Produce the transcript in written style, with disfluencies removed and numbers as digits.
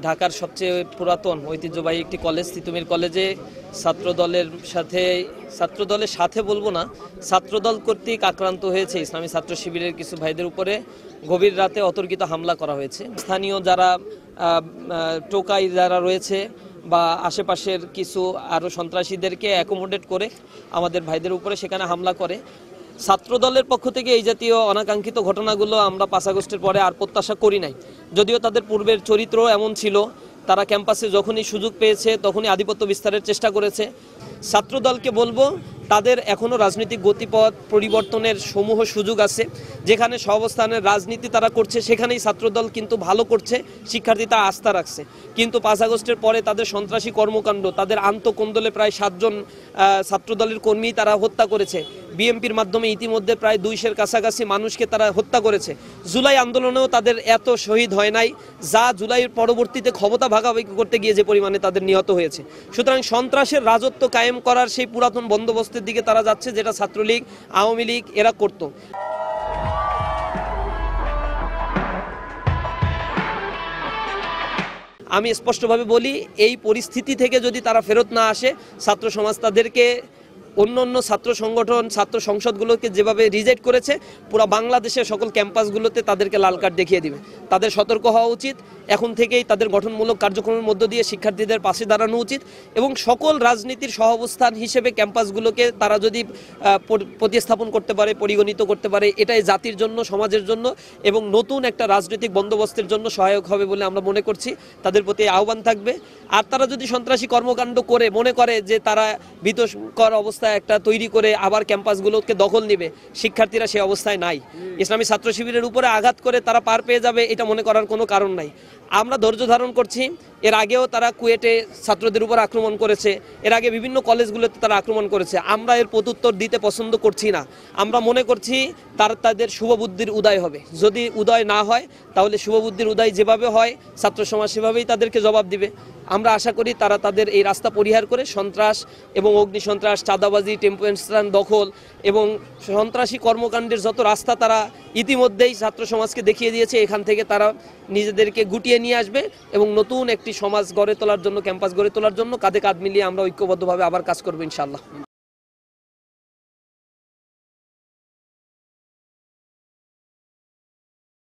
ঢাকার সবচেয়ে পুরাতন ঐতিহ্যবাহী একটি কলেজ তিতুমির কলেজে ছাত্রদলের সাথে বলবো না, ছাত্রদল কর্তৃক আক্রান্ত হয়েছে ইসলামী ছাত্র শিবিরের কিছু ভাইদের উপরে গভীর রাতে অতর্কিত হামলা করা হয়েছে। স্থানীয় যারা টোকাই যারা রয়েছে বা আশেপাশের কিছু আরও সন্ত্রাসীদেরকে অ্যাকোমোডেট করে আমাদের ভাইদের উপরে সেখানে হামলা করে। ছাত্রদলের পক্ষ থেকে এই জাতীয় অনাকাঙ্ক্ষিত ঘটনাগুলো আমরা 5 আগস্টের পরে আর প্রত্যাশা করি নাই। যদিও তাদের পূর্বের চরিত্র এমন ছিল, তারা ক্যাম্পাসে যখনই সুযোগ পেয়েছে তখনই আধিপত্য বিস্তারের চেষ্টা করেছে। ছাত্রদলকে বলবো, তাদের এখনও রাজনৈতিক গতিপথ পরিবর্তনের সমূহ সুযোগ আছে। যেখানে সহাবস্থানের রাজনীতি তারা করছে সেখানেই ছাত্রদল কিন্তু ভালো করছে, শিক্ষার্থীরা আস্থা রাখছে। কিন্তু 5 আগস্টের পরে তাদের সন্ত্রাসী কর্মকাণ্ড, তাদের আন্তঃকোন্দলে প্রায় 7 জন ছাত্রদলের কর্মী তারা হত্যা করেছে। বিএমপির মাধ্যমে ইতিমধ্যে প্রায় 200-এর কাছাকাছি মানুষকে তারা হত্যা করেছে। জুলাই আন্দোলনেও তাদের এত শহীদ হয় নাই, যা জুলাইয়ের পরবর্তীতে ক্ষমতা ভাগাভাগি করতে গিয়ে যে পরিমাণে তাদের নিহত হয়েছে। সুতরাং সন্ত্রাসের রাজত্ব কায়েম করার সেই পুরাতন বন্দোবস্তের দিকে তারা যাচ্ছে, যেটা ছাত্রলীগ, আওয়ামী লীগ এরা করত। আমি স্পষ্টভাবে বলি, এই পরিস্থিতি থেকে যদি তারা ফেরত না আসে, ছাত্র সমাজ তাদেরকে অন্য ছাত্র সংগঠন, ছাত্র সংসদগুলোকে যেভাবে রিজেক্ট করেছে, পুরো বাংলাদেশের সকল ক্যাম্পাসগুলোতে তাদেরকে লাল কার্ড দেখিয়ে দিবে। তাদের সতর্ক হওয়া উচিত। এখন থেকেই তাদের গঠনমূলক কার্যক্রমের মধ্য দিয়ে শিক্ষার্থীদের পাশে দাঁড়ানো উচিত এবং সকল রাজনীতির সহাবস্থান হিসেবে ক্যাম্পাসগুলোকে তারা যদি প্রতিস্থাপন করতে পারে, পরিগণিত করতে পারে, এটাই জাতির জন্য, সমাজের জন্য এবং নতুন একটা রাজনৈতিক বন্দোবস্তের জন্য সহায়ক হবে বলে আমরা মনে করছি। তাদের প্রতি আহ্বান থাকবে। আর তারা যদি সন্ত্রাসী কর্মকাণ্ড করে মনে করে যে তারা ভীতকর অবস্থা একটা তৈরি করে আবার ক্যাম্পাসগুলোকে দখল নেবে, শিক্ষার্থীরা সেই অবস্থায় নাই। ইসলামী ছাত্র শিবিরের উপরে আঘাত করে তারা পার পেয়ে যাবে, এটা মনে করার কোনো কারণ নাই। আমরা ধৈর্য ধারণ করছি। এর আগেও তারা কুয়েটে ছাত্রদের উপর আক্রমণ করেছে, এর আগে বিভিন্ন কলেজগুলোতে তারা আক্রমণ করেছে। আমরা এর প্রত্যুত্তর দিতে পছন্দ করছি না। আমরা মনে করছি তাদের শুভবুদ্ধির উদয় হবে। যদি উদয় না হয়, তাহলে শুভবুদ্ধির উদয় যেভাবে হয় ছাত্র সমাজ সেভাবেই তাদেরকে জবাব দিবে। আমরা আশা করি তারা তাদের এই রাস্তা পরিহার করে সন্ত্রাস এবং অগ্নিসন্ত্রাস, চাঁদাবাজি, টেম্পো স্ট্যান্ড দখল এবং সন্ত্রাসী কর্মকাণ্ডের যত রাস্তা তারা ইতিমধ্যেই ছাত্র সমাজকে দেখিয়ে দিয়েছে, এখান থেকে তারা নিজেদেরকে গুটিয়ে নিয়ে আসবে এবং নতুন একটি সমাজ গড়ে তোলার জন্য, ক্যাম্পাস গড়ে তোলার জন্য কাঁধে কাঁধ মিলিয়ে আমরা ঐক্যবদ্ধভাবে আবার কাজ করবো ইনশাআল্লাহ।